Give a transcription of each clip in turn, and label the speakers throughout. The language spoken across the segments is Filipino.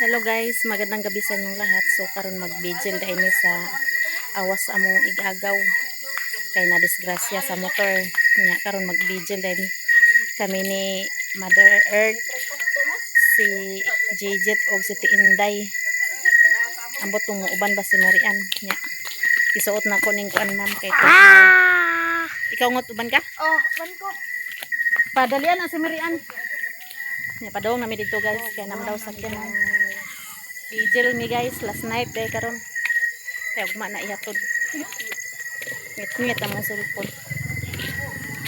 Speaker 1: Hello guys, magandang gabi sa inyong lahat. So karon mag-vigil dahil sa awas among igagaw kay na disgrasya sa motor. Nya karon mag-vigil dahil kami ni Mother Earth, si Jejit o si Tiinday. Ambot tong uban ba si Marian. Nya isuot na ko ning kuan ma'am kay ko. Ikaw ngot uban ka?
Speaker 2: Oh, ban ko.
Speaker 1: Padalian na si Marian. Nya padong nami dito guys kay nam daw sakyan. Vigil mi guys last night day karon. Kaya ugma na ihatod. Ngit-ngit ang sulpon.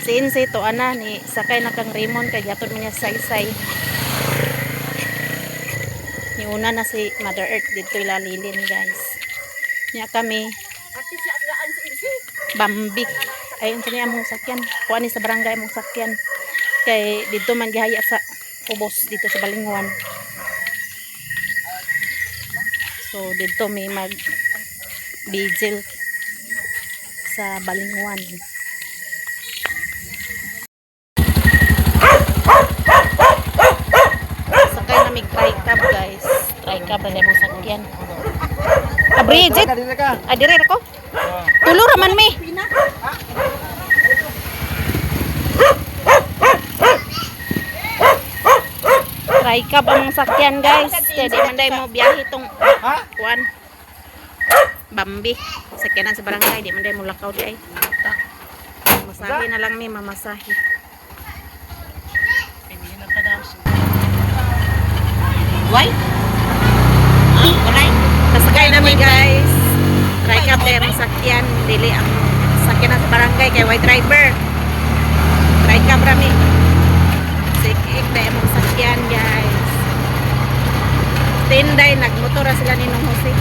Speaker 1: Siin sa ito ana ni sakay na kang Raymond kay ihatod mo niya saysay. Ni una na si Mother Earth dito ilalilin guys. Nya kami Bambi. Ayun sa niya mong sakyan. Kuha ni sa barangay mong sakyan. Kay dito man gihaya sa ubos dito sa Balingwan. So dito may mag vigil sa Balingwan. Sakay na mig tricab guys. Tricab na mo sakyan. Bridget. Adire ako. Tulo ra man mi. Tricab ang sakyan guys. Kaya di man day mo biyahe tong kuan. Bambi. Sakyanan sa barangay. Di man day mo lakaw di ay. Masahe na lang mi mamasahe. Why? Why? Nasakay namin guys. Tricab day ang sakyan. Dili ang sakyanan sa barangay kay white driver. Tricab rami. Sikik day ang sakyan guys. Tinday nagmotor sila ni Nong Jose.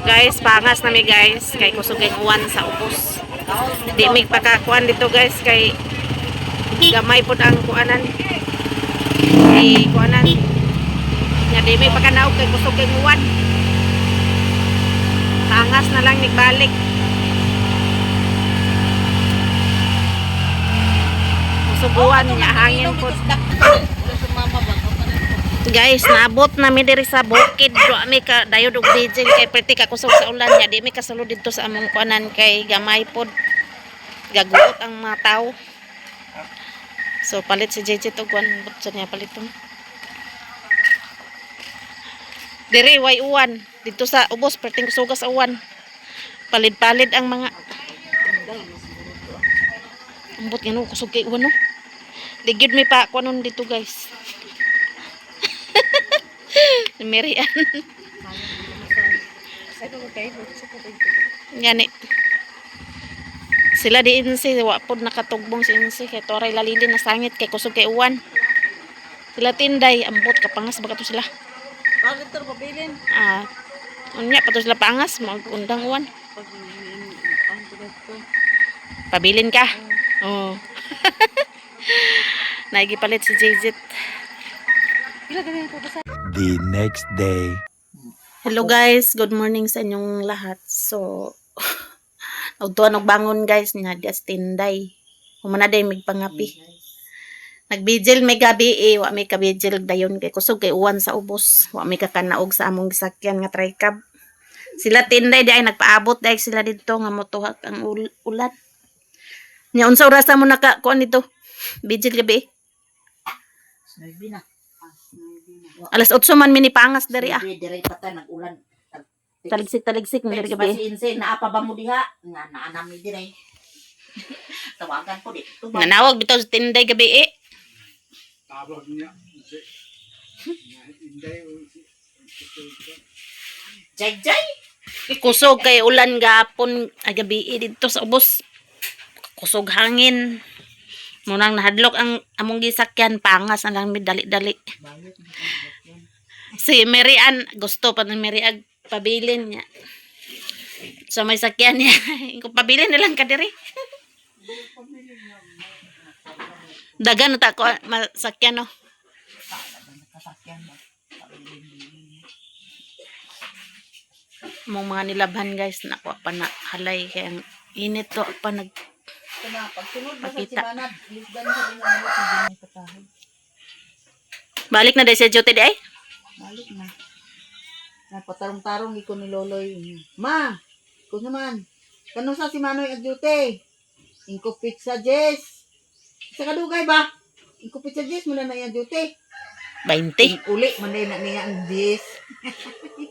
Speaker 1: Guys, pangas na mi guys kay kusog kay uwan sa ubos. Di mig pakakuan dito guys kay gamay pud ang kuanan. Kay kuanan. Nya di mig pakanaog kay kusog kay uwan. Pangas na lang nigbalik. Subuan niya hangin po. Guys, naabot na mi diri sa bukid. Do mi ka dayod og DJ kay perti ka kusog sa ulan niya. Di mi kasulod dito sa among kuanan kay gamay pod. Gaguot ang mga tao. So palit si JJ to kuan butso niya paliton. Diri way uwan dito sa ubos perting kusuga sa uwan. Palid-palid ang mga ambot ngano kusog kay uwan no. Digid mi pa kuanon dito guys. Merian. Ngani. Sila di insi wa pod nakatugbong si insi kay toray lalilin na sangit kay kusog kay uwan. Sila Tinday ambot kapangas baga to sila.
Speaker 2: Palitor pabilin.
Speaker 1: Unya pato sila pangas magundang uwan. Pabilin ka. Oh. Nagipalit si Jejit.
Speaker 3: The next day.
Speaker 1: Hello guys, good morning sa inyong lahat. So, nagtuan og bangon guys nga di Tinday. Humana day migpangapi. Nagbigil may gabi wa may kabigil dayon kay kusog kay uwan sa ubos. Wa may kakanaog sa among gisakyan nga tricab. Sila Tinday di ay nagpaabot dahil sila dito nga motuhak ang ulan. Nya unsa oras mo naka kuan dito? Vigil gabi. Alas 8 man minipangas dari
Speaker 2: Dire patay nag-ulan.
Speaker 1: Taligsik mo dari gabi.
Speaker 2: Inse naapa ba mo diha? Nga naanam ni dire. Tawagan ko di.
Speaker 1: Nga nawag bitaw sa Tinday gabi
Speaker 4: Tawag niya.
Speaker 2: Jay.
Speaker 1: Kusog kay ulan gapon gabi dito sa ubos. Kusog hangin. Munang nahadlok ang among gisakyan pangas na lang mi dali-dali. Si Marian gusto pa ni Marian pabilin niya. So may sakyan niya. Kung pabilin na lang ka diri. Dagan ta ko masakyan no. Mong mga nilabhan guys nakuha pa na halay kaya init to pa nag
Speaker 2: Ito na, pagsunod na sa
Speaker 1: Pakita.
Speaker 2: simana, lisdan sa rin naman ito din ang patahay.
Speaker 1: Balik na dahil sa duty di ay.
Speaker 2: Balik na. Napatarong-tarong iko ni Loloy. Ma, iko naman. Kano sa si Manoy agyute? Ingko pizza Jess. Sa kadugay ba? Ingko pizza Jess muna na yung agyute.
Speaker 1: 20.
Speaker 2: Uli, manay na niya ang Jess.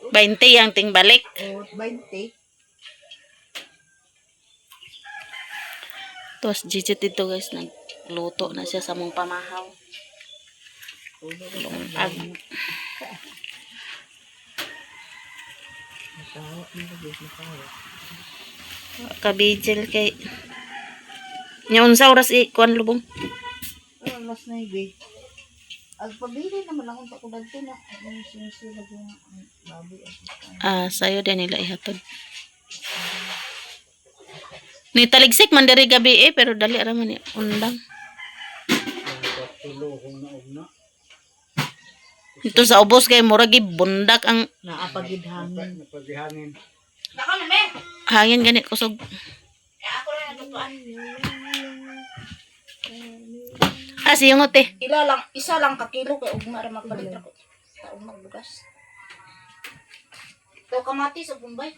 Speaker 1: 20 ang ting balik.
Speaker 2: O, 20.
Speaker 1: Tapos Gigi dito guys, nagluto na siya sa mong pamahaw. Lungag. Kabijel kay nyaon sa oras kuan lubong.
Speaker 2: Oh, alas 9. Ang pabili naman akong takudan to na. Ang sinisilag yung baboy.
Speaker 1: Sayo din nila ihatod. Ni taligsik man diri gabi pero dali ra man ni undang.
Speaker 4: Tulo kung naugna.
Speaker 1: Ito sa ubos kay murag bundak ang
Speaker 2: Naapagid hangin.
Speaker 4: Napagihangin.
Speaker 2: Nako na, men!
Speaker 1: hangin gani kusog.
Speaker 2: Ako na natutuan.
Speaker 1: Siyong te.
Speaker 2: Isa lang ka kilo kay ugma ra magpalit ako. Taong magbugas. Ito kamatis ug bumbay.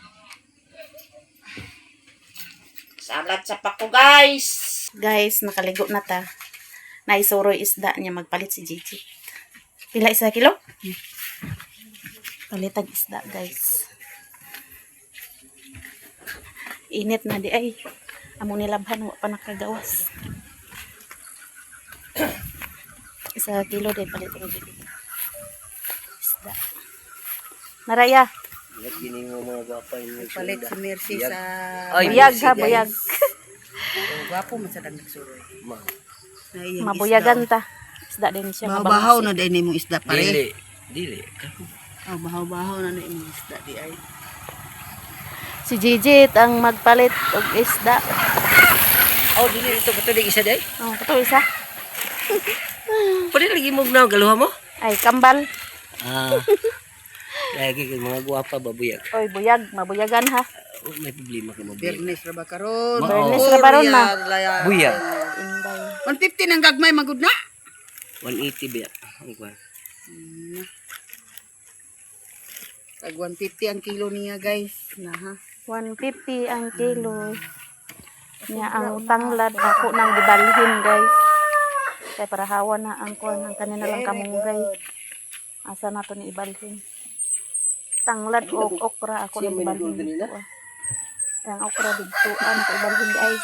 Speaker 2: Salad sa pako, guys.
Speaker 1: Guys, nakaligo na ta. Naisuroy isda niya magpalit si Gigi. Pila isa kilo? Palitag isda, guys. Init na di ay. Amo nilabhan wa pa nakagawas. Isa kilo din palit ng Gigi. Isda. Naraya.
Speaker 2: Palit si Mercy sa...
Speaker 1: Buyag ha, buyag.
Speaker 2: Gwapo man sa nagsuroy.
Speaker 1: Mabuyagan ta. Isda din siya.
Speaker 2: Bahaw na din imong isda pare.
Speaker 5: Dili.
Speaker 2: Oh, bahaw na imong isda di ay.
Speaker 1: Si Gigi ang magpalit og isda.
Speaker 5: Oh, dili ito kato isa day.
Speaker 1: Oh, kato isa.
Speaker 5: Pwede lagi mo na galuha mo?
Speaker 1: Ay, kambal.
Speaker 5: Lagi kay mga guwapa babuyag.
Speaker 1: Oy, buyag. Mabuyagan ha.
Speaker 5: May problema ka mo.
Speaker 2: Bernes ra ba karon?
Speaker 1: Bernes ra ba ron, ma?
Speaker 5: Buyag.
Speaker 1: Inday.
Speaker 2: 150 nang gagmay magud na.
Speaker 5: 180 biya. Ang kuwan.
Speaker 2: Tag 150 ang kilo niya, guys. Na ha.
Speaker 1: 150 ang kilo. Nya ang tanglad ako nang gibalhin, guys. Kaya para hawa na ang kuan ang kanina lang kamunggay. Asa na to ni ibalhin. Tanglad o okra ako nang ibalhin. Ang okra dituan ko ibalhin di ay.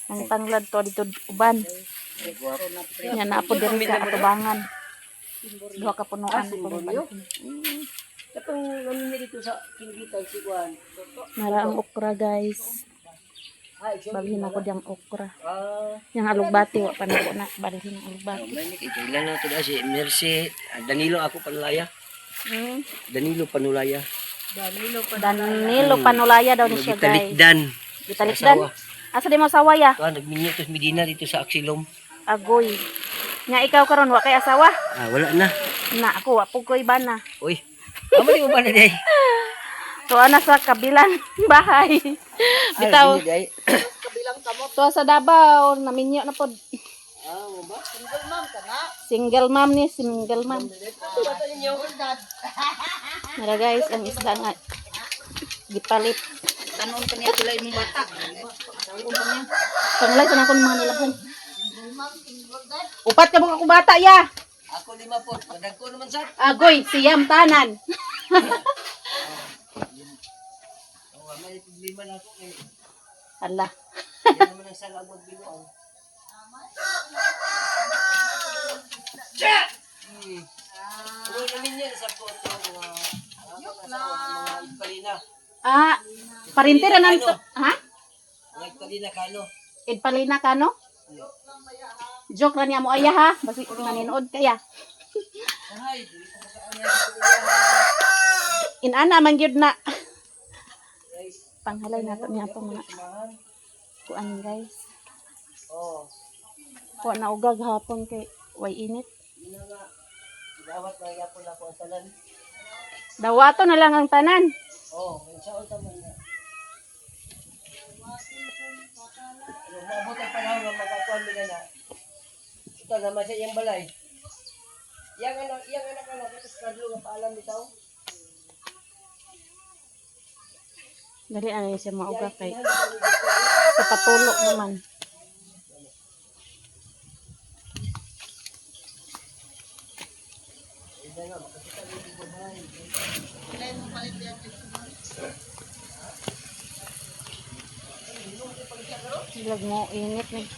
Speaker 1: Ang tanglad to dito uban. Nya na po diri sa atubangan. Duha ka punuan ko ibalhin.
Speaker 5: Katong namin dito sa Kingitan si Kuan.
Speaker 1: Nara ang okra, guys. Balhin ako diyang okra. Yang alugbati, wa pa na ko na. Balhin ang alugbati.
Speaker 5: May kailan na to si Mercy. Danilo ako panulaya. Danilo panulaya.
Speaker 1: Danilo Panulaya daw ni siya, guys.
Speaker 5: Gitalikdan.
Speaker 1: Gitalikdan. Asa di mo asawa ya?
Speaker 5: Kuan nagminyo to Medina dito sa Axilom.
Speaker 1: Agoy. Nya ikaw karon wa kay asawa?
Speaker 5: Wala na.
Speaker 1: Na ako wa pug koy bana.
Speaker 5: Uy. Amo di mo ba na day?
Speaker 1: To ana sa kabilang bahay. Bitaw.
Speaker 2: Kabilang kamot.
Speaker 1: To sa Davao naminyo na pod.
Speaker 2: Mo ba? Single mom ka na.
Speaker 1: Single mom ni, single mom. Mara guys, ang isda nga gipalit.
Speaker 2: Tanon pa niya sila imong bata.
Speaker 1: Panglay sa akong mga nilabhan. Upat ka mo ako bata ya.
Speaker 5: Ako 5 po. Dagko naman sa.
Speaker 1: Agoy, siyam tanan.
Speaker 5: May problema na ako kay.
Speaker 1: Ala.
Speaker 5: Hindi naman ang salag magbinuang. Pero namin yan sa photo mga Igpalina.
Speaker 1: Parinter na to. Ha?
Speaker 5: Mga Igpalina kano.
Speaker 1: Idpalina ka no? Joke ra niya mo aya ha. Basi naninood kaya.
Speaker 5: Ay,
Speaker 1: Inana man gyud na. Panghalay nato niya po mga kuan guys.
Speaker 5: oh,
Speaker 1: Kuan na ugag hapon kay way init.
Speaker 5: yun na nga. Dawat na yapon ako ang talan.
Speaker 1: Dawato na lang ang tanan.
Speaker 5: Kung saan taman na. Maabot ang Basta naman sa iyang balay. Iyang anak na tapos kadlo nga paalam bitaw.
Speaker 1: Dali ano siya mauga kay kapatulo naman. Ilag mo init ni.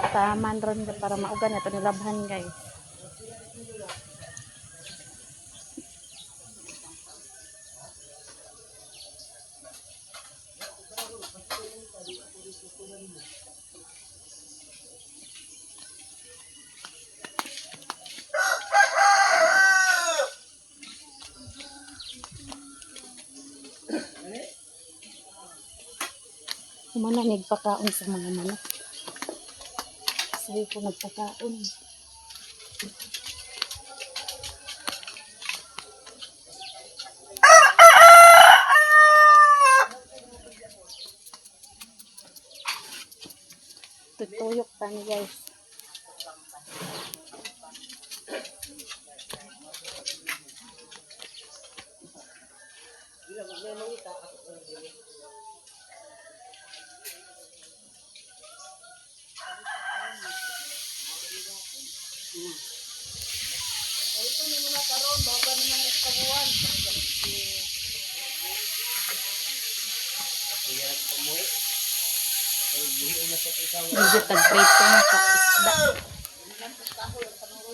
Speaker 1: Taman ron para mauga na ito nilabhan guys. Kumana nagpakaon sa mga manok. Sabi ko nagpakaon. Tutuyok tani guys. Jijit tag-prito na sa isda.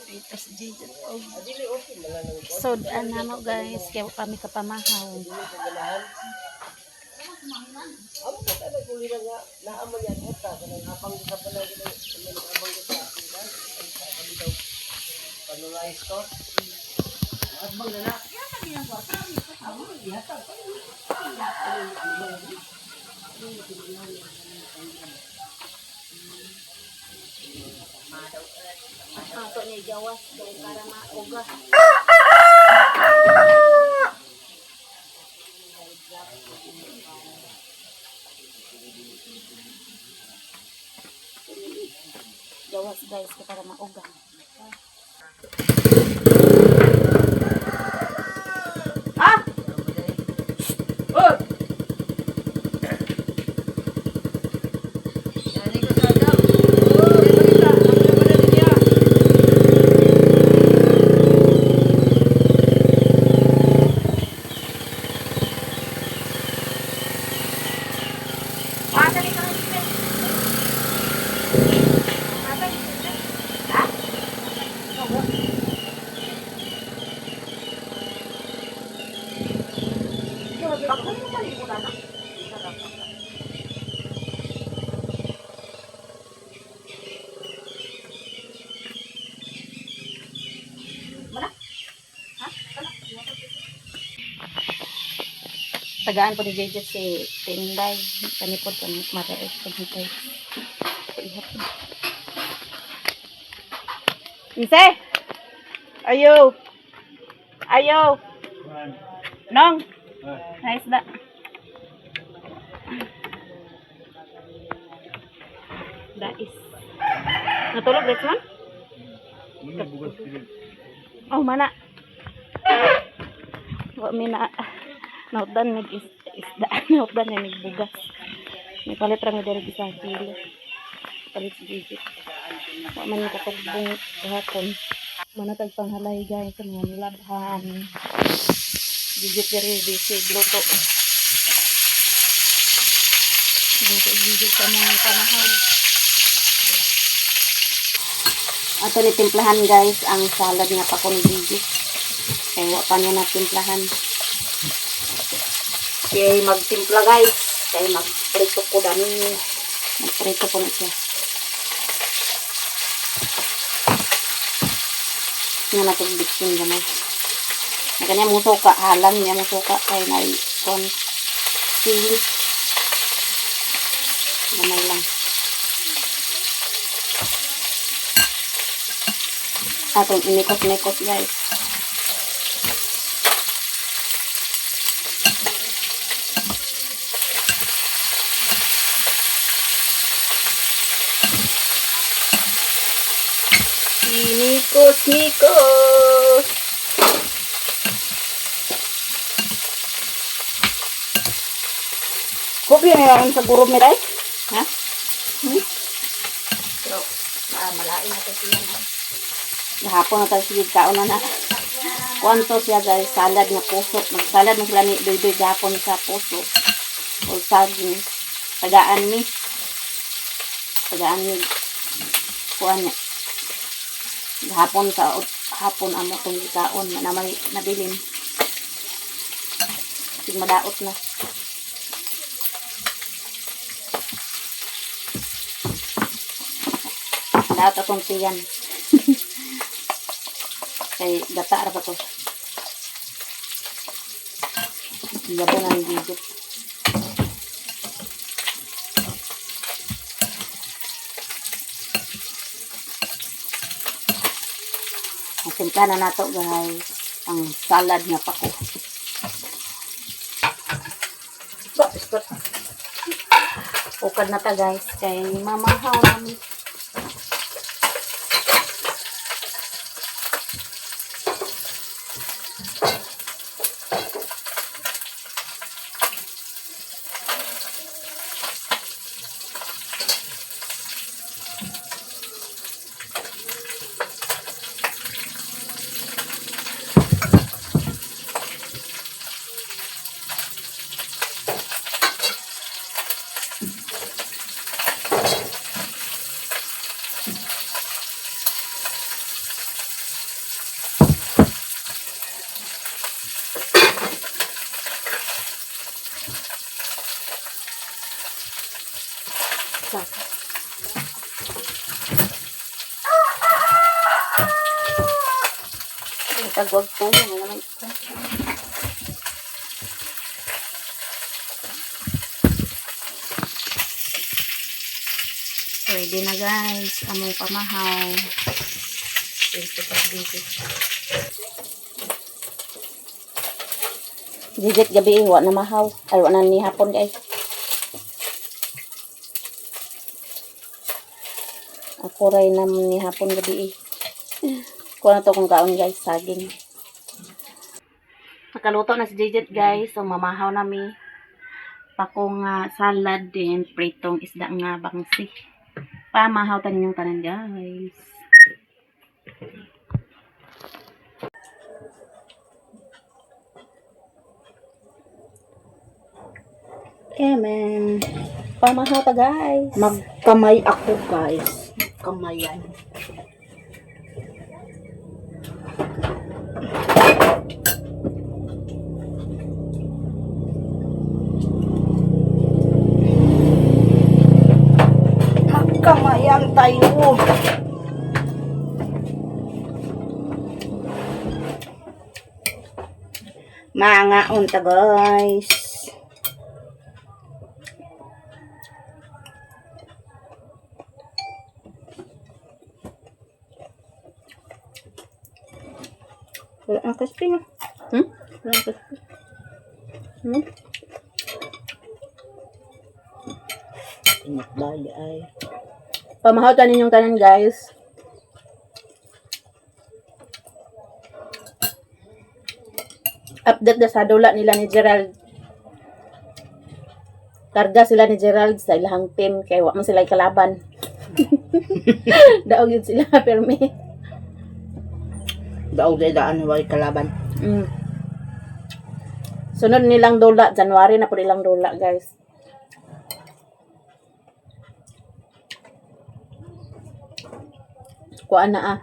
Speaker 1: Pritos jijit. So, ano guys, kaya kami kapamahaw.
Speaker 5: Amo ka tayo kuliran nga naaman yan eta kanang apang sa balay kanang apang sa ilan ay sa bitaw panulay store. Abang na na. Amo yata.
Speaker 1: Ako ni gawas kay para mauga. Gawas guys kay para mauga. Tagaan ko ni JJ si Tinday. Kani po kami mataas pagkitay. Inse! Ayo! Ayo! Nong! Nice da. Dais. Natulog, Rexman? Oh, mana? Wa mina nautan nag isda nautan na nagbugas may palit ra nga diri sa kilo palit si Gigi wa man katugbong gahapon manatag panghalay guys sa mga nilabhan Gigi diri busy gluto Gigi sa mga panahon ato ni timplahan guys ang salad nga pa ko ni Gigi kaya wa pa niya na timplahan. Kaya magtimpla guys. Kaya magprito ko dami. Magprito ko na siya. Nga natagbitin gamay. Na kanya musuka. Halang niya musuka. Kaya na-ikon. Sili. Gamay lang. Atong inikot-nikot guys. Hikos-hikos! Kopi na lang sa guro mi day. Ha? Pero, malain na tayo siya na. Gahapon na tayo sige kaon na. Kuwanto siya guys, salad na puso. Magsalad na sila ni Doy gahapon sa puso. O saging. Tagaan ni. Kuwan niya. Gahapon sa hapon amo tong gikaon na may nabilin. Sig madaot na. Daot atong tiyan. Kay gata ra ba to? Yabo na ni Gigit. Masimpa na nato guys ang salad nga pako. Ukad na ta guys kay mamahaw namin. Tagwag po naman ito. Ready na guys, among pamahaw. Gigit gabi, wa na mahaw. Ay, wa na ni hapon guys. Ako rin naman ni hapon gabi. Kuha na to kung kaon guys, saging. Nakaluto na si Jijit guys, so mamahaw nami. Pakong salad din, pritong isda nga bangsi. Pamahaw tanin yung tanan guys. Amen. Pamahaw ta guys.
Speaker 2: Magkamay ako guys. Kamayan. Magkamayan tayo. Mangaon ta guys. Wala ang crispy na. Wala ang crispy. Ingat dali ay.
Speaker 1: Pamahaw tanin yung tanan guys. Update na sa dula nila ni Gerald. Karga sila ni Gerald sa ilang team kay wa man sila kalaban. Daog yun sila permi.
Speaker 2: Daog day daan way kalaban.
Speaker 1: Sunod nilang dula, January na po nilang dula guys. Kuan na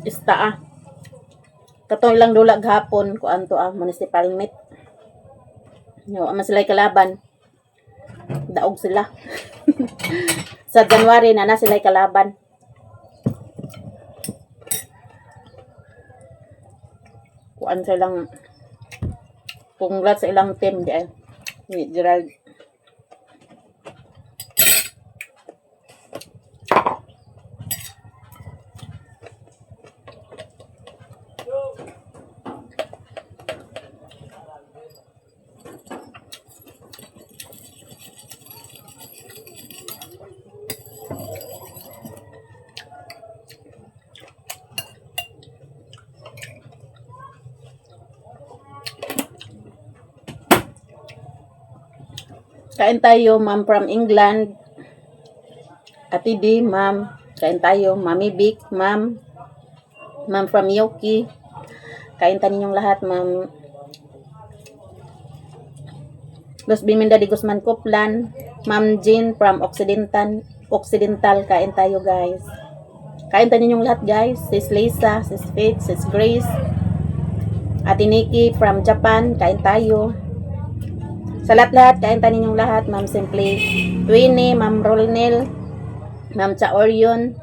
Speaker 1: ista katong ilang dula gahapon kuan to municipal meet. Yo man sila kalaban. Daog sila. Sa January na sila kalaban. Kuan sa ilang congrats sa ilang team di ay ni Gerald. Kain tayo, ma'am from England. Ate D, ma'am. Kain tayo, Mami Vic, ma'am. Ma'am from Yoki. Kain tayo ninyong lahat, ma'am. Los Biminda de Guzman Coplan. Ma'am Jean from Occidental. Kain tayo, guys. Kain tayo ninyong lahat, guys. Sis Lisa, Sis Faith, Sis Grace. Ate Nikki from Japan. Kain tayo. Sa lahat-lahat, kain tayo ninyong lahat. Ma'am Simply Winnie, Ma'am Rolnel, Ma'am Cha Orion,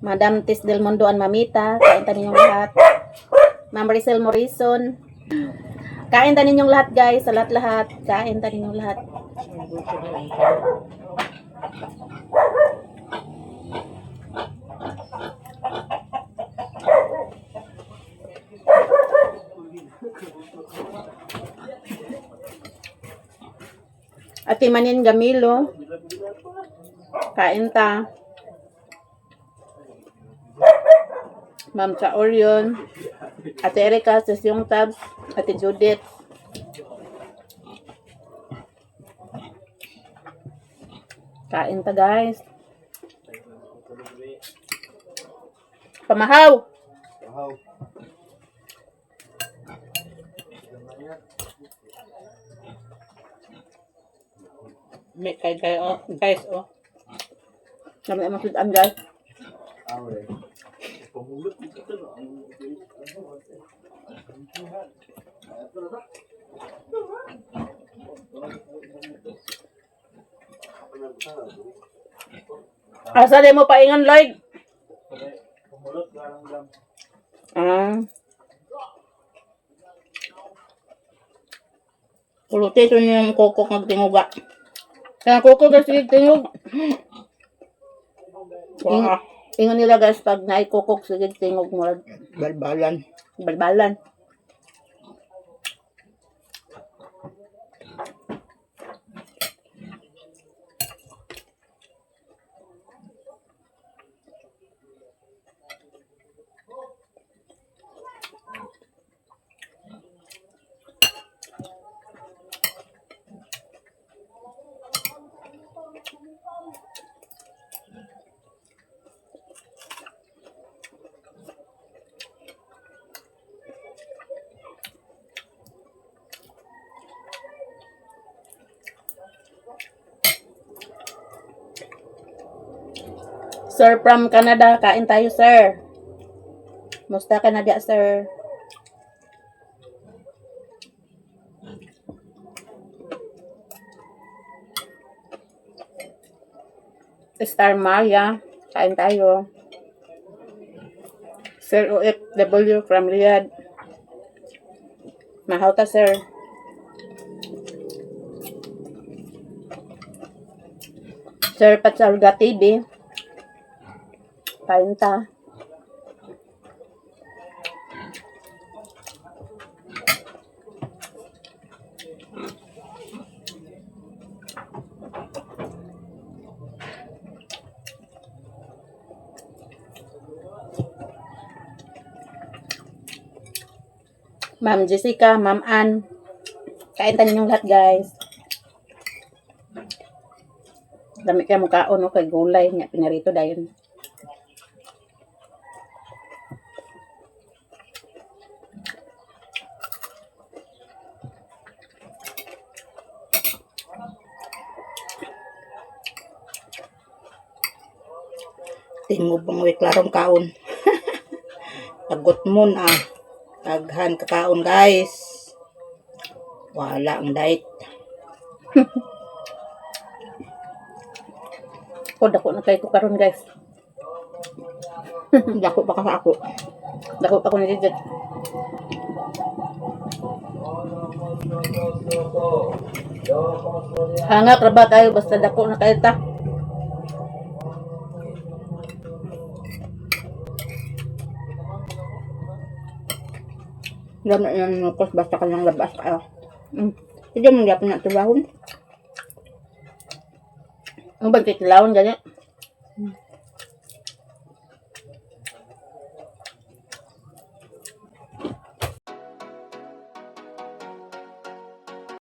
Speaker 1: Madam Tis Del Mundo and Mamita. Kain tayo ninyong lahat. Ma'am Rizal Morrison. Kain tayo ninyong lahat, guys. Sa lahat-lahat, kain tayo ninyong lahat. Ate Manin Gamilo. Kain ta. Ma'am Cha Orion. Ate Erika, Sis Yung Tabs. Ate Judith. Kain ta, guys. Pamahaw. May kay oh, guys, oh. Kami ang masudan, guys. Asa di mo paingan, Lloyd? Puluti ito yung kokok nagtinguga. Kaya kokok kasi tingog. Wow. Ingon nila, guys, pag naikokok sige tingog mo.
Speaker 2: Balbalan.
Speaker 1: Balbalan. Sir from Canada, kain tayo, sir. Musta Canada, sir? Star Maya, kain tayo. Sir OFW from Riyadh. Mahaw ta, sir. Sir Patsalga TV. Kain ta. Ma'am Jessica, Ma'am Ann. Kain tayo ninyong lahat, guys. Dami kaya mukhaon, no? Kay gulay. Nga, pinarito dayon.
Speaker 2: Tingog bang way klarong kaon. Tagot mo na. Taghan kakaon, guys. Wala ang diet.
Speaker 1: Dako na kayo ko karon, guys.
Speaker 2: Dako pa ka sa ako.
Speaker 1: Dako pa ko ni Digit. Hanga kraba tayo basta dako na kayo ta.
Speaker 2: Lama yan mo kos basta ka ng labas ka.
Speaker 1: Mm.
Speaker 2: Hindi mo yapon na tubahon.
Speaker 1: Ang bagay tilawon ganyan.